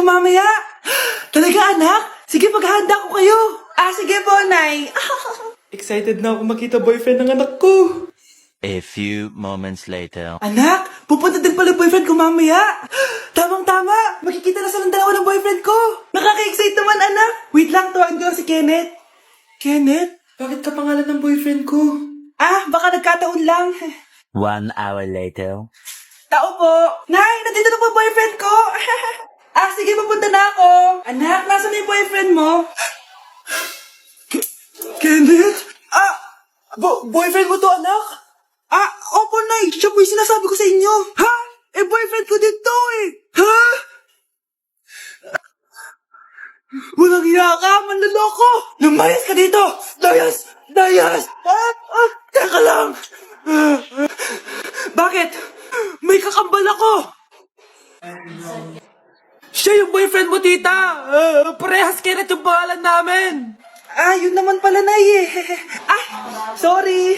mamaya. Talaga, anak? Sige, paghahanda ko kayo. Sige po, Nay. Excited na ako makita boyfriend ng anak ko. A few moments later. Anak, pupunta din pala boyfriend ko mamaya. Tamang-tama, makikita na silang dalawa ng boyfriend ko. Nakaka-excite naman, anak. Wait lang, tawagin ko si Kenneth. Kenneth? Bakit ka pangalan ng boyfriend ko? Baka nagkataon lang. 1 hour later. Tao po. Nay, nandito na po boyfriend ko. Sige, papunta na ako. Anak, nasa na yung boyfriend mo? Kenneth? Boyfriend mo to, anak? Opo, Nay. Siya po yung sinasabi ko sa inyo. Ha? Boyfriend ko din to eh. Ha? Walang hiya ka, manloloko. Lumayas ka dito. Layas. Teka lang. Bakit? May kakambal ako. Siya yung boyfriend mo, tita. Parehas Kenneth yung pangalan namin. Yun naman pala, Nay eh. Sorry.